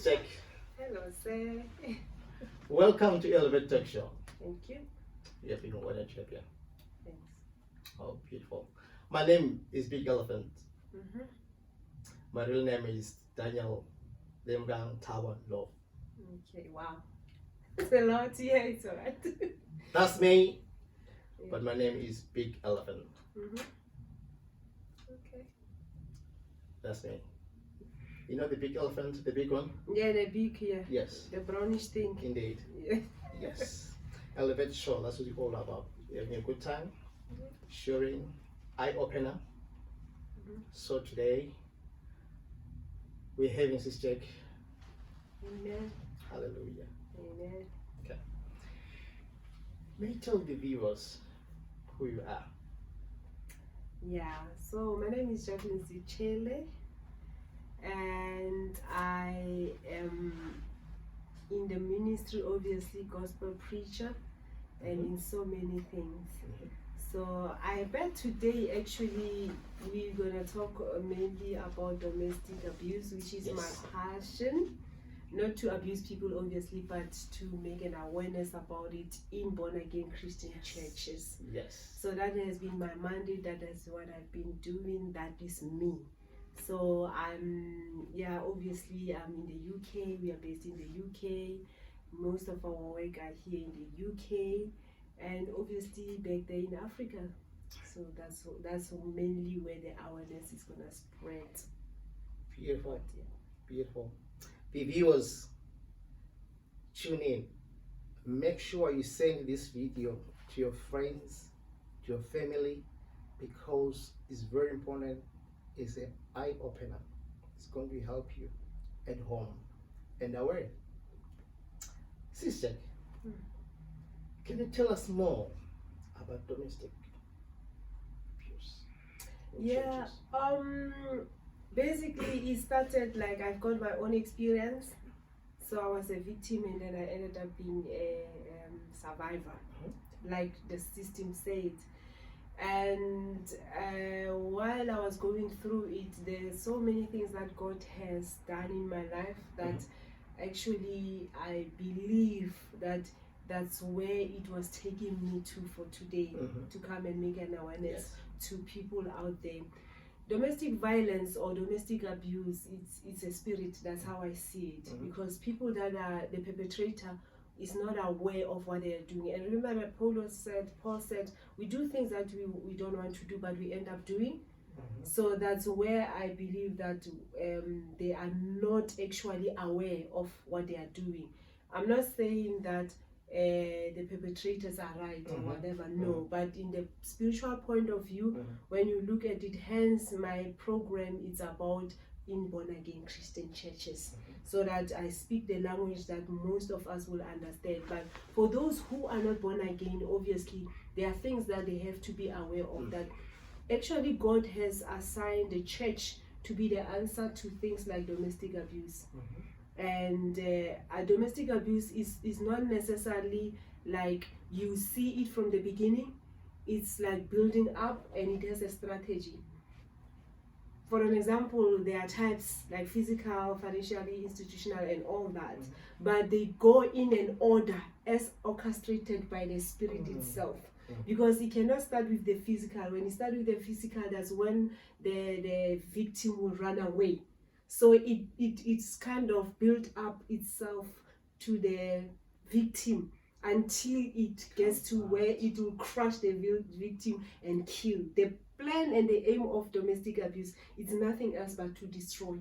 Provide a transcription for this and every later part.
Jack. Hello, sir. Welcome to Elevate Talk Show. Thank you. You have been well champion. Thanks. Oh, beautiful. My name is Big Elephant. Mm-hmm. My real name is Daniel Lemgang Tawan Law. Okay, wow. It's a lot, yeah, it's alright. That's me, but my name is Big Elephant. Mm-hmm. Okay. That's me. You know the big elephant, the big one? Yeah, the big, yeah. Yes. The brownish thing. Indeed. Yeah. Yes. Elevate Show, that's what it's all about. You're having a good time, sharing, eye-opener. Mm-hmm. So today, we're having this Jack. Amen. Hallelujah. Amen. Okay. May you tell the viewers who you are? Yeah, so my name is Jacqueline Sechele, and I am in the ministry, obviously, gospel preacher, and in so many things. So I bet today actually we're gonna talk mainly about domestic abuse, which is my passion. Not to abuse people obviously, but to make an awareness about it in born again Christian churches. Yes. So that has been my mandate, that is what I've been doing, that is me. So obviously I'm in the UK, we are based in the UK. Most of our work are here in the UK, and obviously back there in Africa. So that's mainly where the awareness is gonna spread. Beautiful. Beautiful. The viewers, tune in. Make sure you send this video to your friends, to your family, because it's very important. It's an eye opener. It's going to help you at home and away. Sister, can you tell us more about domestic abuse? Yeah, basically it started like I've got my own experience. So I was a victim, and then I ended up being a survivor, like the system said. And while I was going through it, there's so many things that God has done in my life that actually I believe that that's where it was taking me to for today, to come and make an awareness to people out there. Domestic violence or domestic abuse, it's a spirit. That's how I see it. Because people that are the perpetrator is not aware of what they are doing. And remember that Paul said, we do things that we don't want to do, but we end up doing. So that's where I believe that they are not actually aware of what they are doing. I'm not saying that the perpetrators are right or whatever, no, but in the spiritual point of view, when you look at it, hence my program is about in born again Christian churches, so that I speak the language that most of us will understand. But for those who are not born again, obviously there are things that they have to be aware of, that actually God has assigned the church to be the answer to things like domestic abuse. And domestic abuse is not necessarily like you see it from the beginning. It's like building up, and it has a strategy. For an example, there are types like physical, financially, institutional, and all that, but they go in an order as orchestrated by the Spirit itself. Because it cannot start with the physical. When it starts with the physical, that's when the victim will run away. So it's kind of built up itself to the victim until it gets to where it will crush the victim and kill. The plan and the aim of domestic abuse is nothing else but to destroy.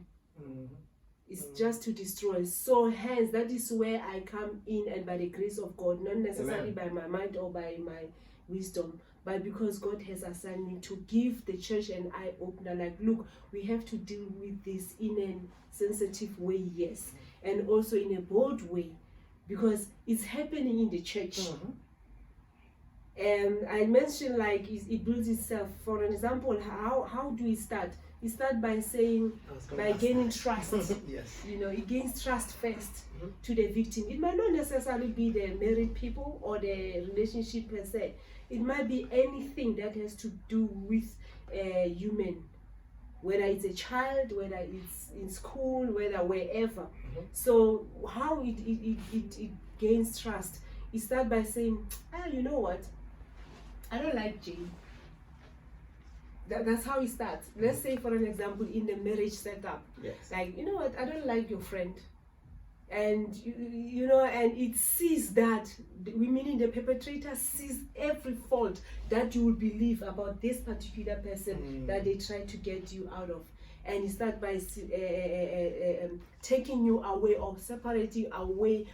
It's just to destroy. So hence, that is where I come in, and by the grace of God, not necessarily by my mind or by my wisdom, but because God has assigned me to give the church an eye opener, like, look, we have to deal with this in a sensitive way, yes, and also in a bold way, because it's happening in the church. And I mentioned like it builds itself. For an example, how do we start? It starts by saying, by gaining trust. You know, it gains trust first to the victim. It might not necessarily be the married people or the relationship per se. It might be anything that has to do with human whether it's a child, whether it's in school, whether wherever. So how it gains trust is that by saying, you know what, I don't like Jane. That's how it starts. Let's say, for an example, in the marriage setup, Yes. like, you know what, I don't like your friend. And you know, and it sees that, we meaning the perpetrator sees every fault that you will believe about this particular person that they try to get you out of, and it starts by taking you away or separating away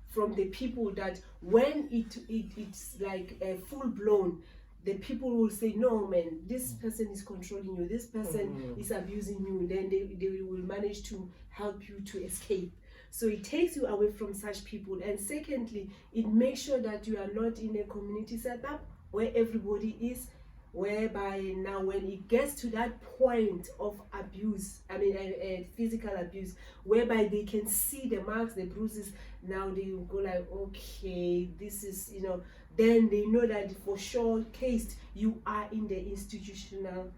from the people that when it's like full blown, the people will say, no man, this person is controlling you, this person is abusing you, then they will manage to help you to escape. So it takes you away from such people. And secondly, it makes sure that you are not in a community setup where everybody is, whereby now when it gets to that point of abuse, physical abuse, whereby they can see the marks, the bruises, now they will go like, okay, this is, you know, then they know that for sure case you are in the institutional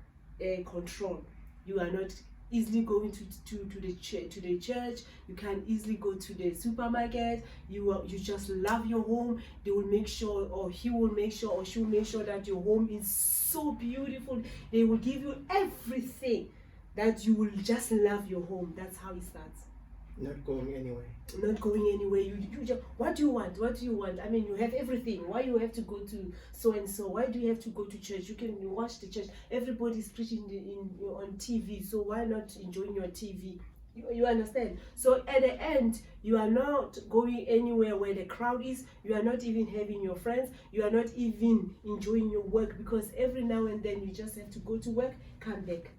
control. You are not easily going to the church. You can easily go to the supermarket. You just love your home. They will make sure, or he will make sure, or she will make sure that your home is so beautiful. They will give you everything that you will just love your home. That's how it starts. Not going anywhere. Not going anywhere. You just, what do you want? What do you want? I mean, you have everything. Why you have to go to so and so? Why do you have to go to church? You can watch the church. Everybody's preaching on TV. So why not enjoying your TV? You understand? So at the end, you are not going anywhere where the crowd is. You are not even having your friends. You are not even enjoying your work, because every now and then you just have to go to work, come back.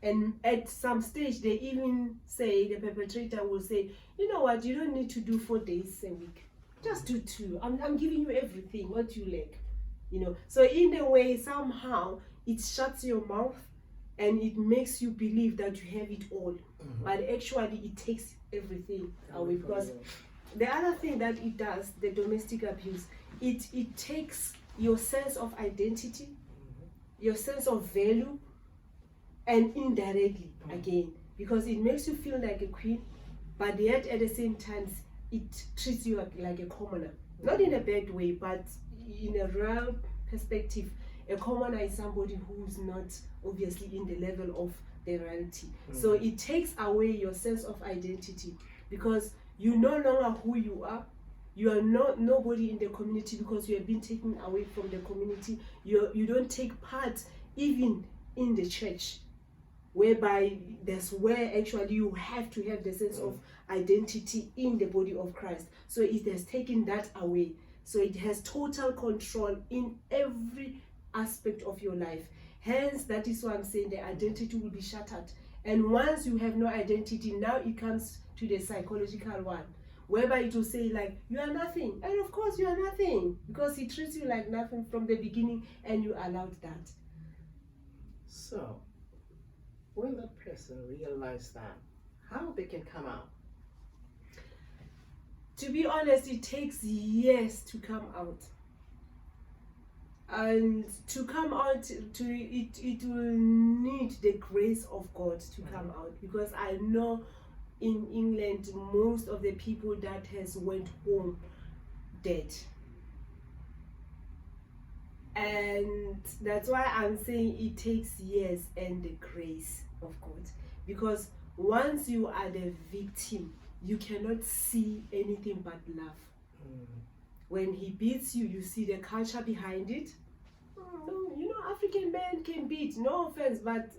And at some stage, they even say, the perpetrator will say, you know what, you don't need to do 4 days a week. Just do 2. I'm giving you everything, what you like. You know, so in a way, somehow, it shuts your mouth and it makes you believe that you have it all. But actually, it takes everything away. Because the other thing that it does, the domestic abuse, it takes your sense of identity, your sense of value, and indirectly again, because it makes you feel like a queen, but yet at the same time it treats you like a commoner. Not in a bad way, but in a real perspective, a commoner is somebody who's not obviously in the level of the reality. So it takes away your sense of identity, because you no longer who you are. You are not nobody in the community, because you have been taken away from the community. You don't take part even in the church, whereby that's where actually you have to have the sense of identity in the body of Christ. So it has taken that away. So it has total control in every aspect of your life. Hence, that is why I'm saying the identity will be shattered. And once you have no identity, now it comes to the psychological one, whereby it will say like, you are nothing. And of course you are nothing, because he treats you like nothing from the beginning, and you allowed that. So when that person realizes that, how they can come out? To be honest, it takes years to come out. And to come out, it will need the grace of God to come out, because I know in England most of the people that has went home dead. And that's why I'm saying it takes years and the grace of God, because once you are the victim, you cannot see anything but love. When he beats you, you see the culture behind it. No, you know, African men can beat, no offense, but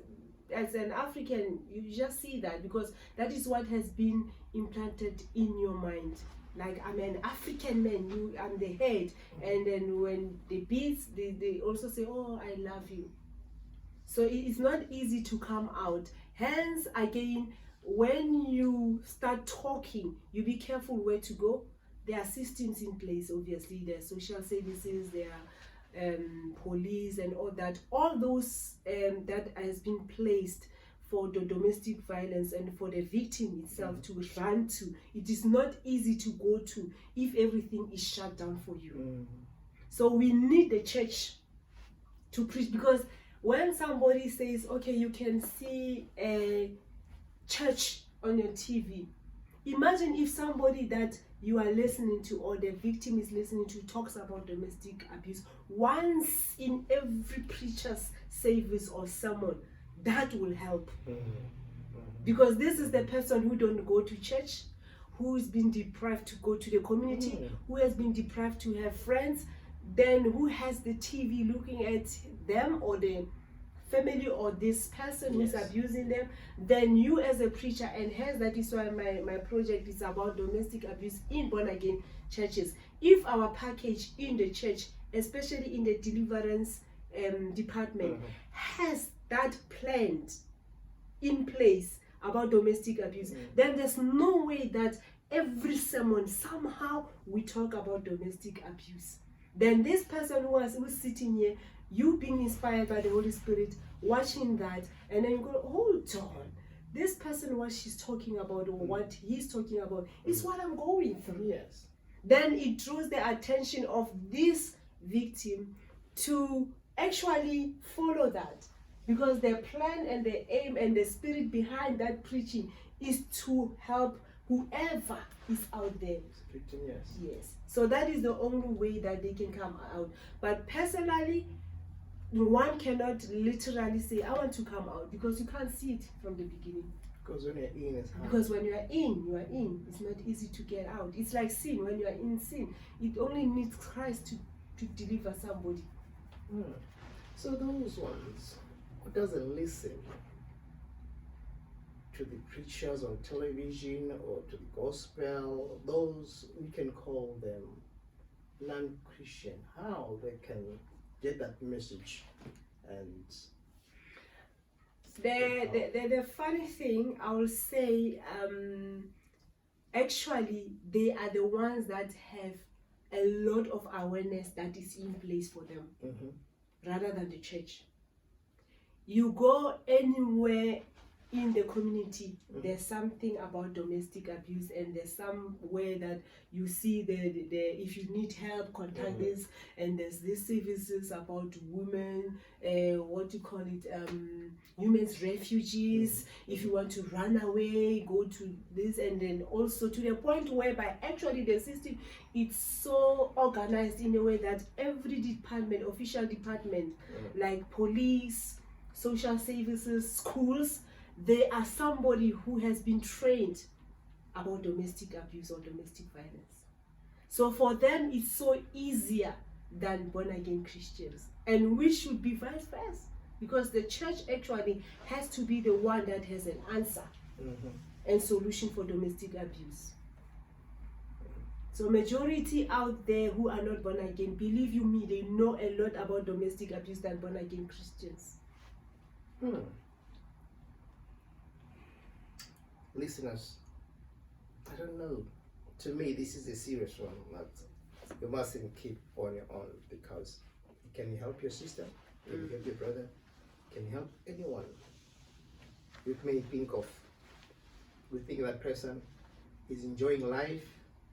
as an African, you just see that, because that is what has been implanted in your mind. Like, I'm an African man, I'm the head, and then when they beat, they also say, oh, I love you. So it's not easy to come out. Hence, again, when you start talking, you be careful where to go. There are systems in place, obviously. There are social services, there are police and all that. All those that has been placed for the domestic violence and for the victim itself to run to. It is not easy to go to if everything is shut down for you. So we need the church to preach, because when somebody says, okay, you can see a church on your TV, imagine if somebody that you are listening to or the victim is listening to talks about domestic abuse once in every preacher's service or sermon. That will help. Because this is the person who don't go to church, who has been deprived to go to the community, who has been deprived to have friends, then who has the TV looking at them or the family or this person who's abusing them. Then you as a preacher, and hence that is why my project is about domestic abuse in born again churches. If our package in the church, especially in the deliverance department, has that planned in place about domestic abuse, then there's no way that every sermon somehow we talk about domestic abuse. Then this person who's sitting here, you being inspired by the Holy Spirit, watching that, and then you go, hold on, this person, what she's talking about or what he's talking about is what I'm going through. Yes. Then it draws the attention of this victim to actually follow that, because the plan and the aim and the spirit behind that preaching is to help whoever is out there. Victim, yes. Yes. So that is the only way that they can come out. But personally, one cannot literally say, I want to come out, because you can't see it from the beginning. Because when you're in, it's hard. Because when you are in, you are in. It's not easy to get out. It's like sin. When you are in sin, it only needs Christ to deliver somebody. So those ones who doesn't listen to the preachers on television or to the gospel, those we can call them non-Christian, how they can get that message? And the funny thing, I will say, actually they are the ones that have a lot of awareness that is in place for them, rather than the church. You go anywhere in the community, there's something about domestic abuse, and there's somewhere that you see the if you need help, contact this, and there's these services about women, what do you call it, women's refugees. If you want to run away, go to this, and then also to the point whereby actually the system it's so organized in a way that every department, official department, like police, social services, schools, they are somebody who has been trained about domestic abuse or domestic violence. So for them, it's so easier than born again Christians. And we should be vice versa, because the church actually has to be the one that has an answer and solution for domestic abuse. So majority out there who are not born again, believe you me, they know a lot about domestic abuse than born again Christians. Listeners, I don't know. To me, this is a serious one. You mustn't keep on your own, because can you help your sister? Can you help your brother? Can you help anyone? You may think that person is enjoying life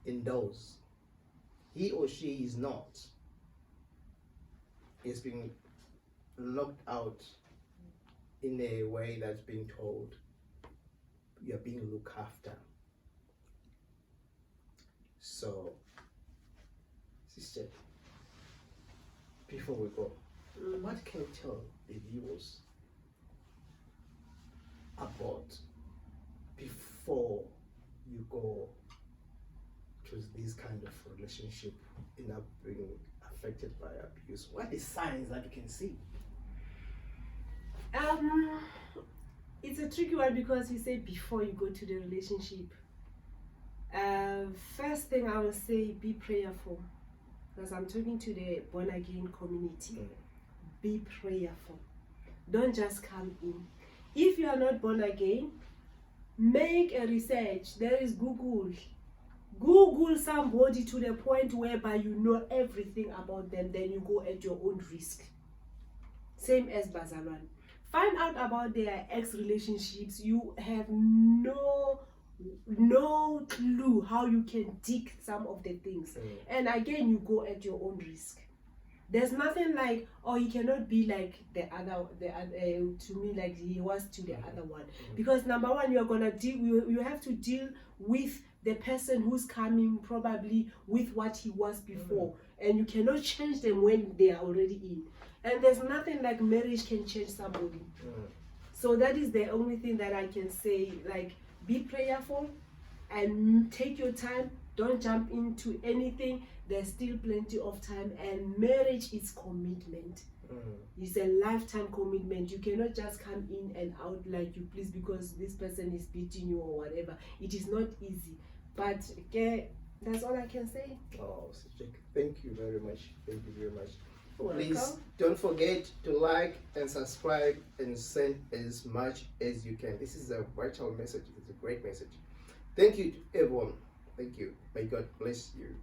indoors. He or she is not. He's being locked out in a way that's being told you're being looked after. So, sister, before we go, what can you tell the viewers about before you go to this kind of relationship in being affected by abuse? What are the signs that you can see? It's a tricky one, because you say before you go to the relationship. First thing I will say, be prayerful, because I'm talking to the born again community. Be prayerful. Don't just come in. If you are not born again, make a research. There is Google somebody to the point whereby you know everything about them, then you go at your own risk. Same as Bazaran. Find out about their ex-relationships. You have no clue how you can dig some of the things. And again, you go at your own risk. There's nothing like, oh, he cannot be like the other to me like he was to the other one, because number one, you're gonna deal, you have to deal with the person who's coming probably with what he was before, and you cannot change them when they are already in. And there's nothing like marriage can change somebody. So that is the only thing that I can say. Like, be prayerful and take your time. Don't jump into anything. There's still plenty of time, and marriage is commitment. It's a lifetime commitment. You cannot just come in and out like you please because this person is beating you or whatever. It is not easy. But okay, that's all I can say. Oh, Jack, thank you very much. Thank you very much. Welcome. Please don't forget to like and subscribe and send as much as you can. This is a vital message. It's a great message. Thank you to everyone. Thank you. May God bless you.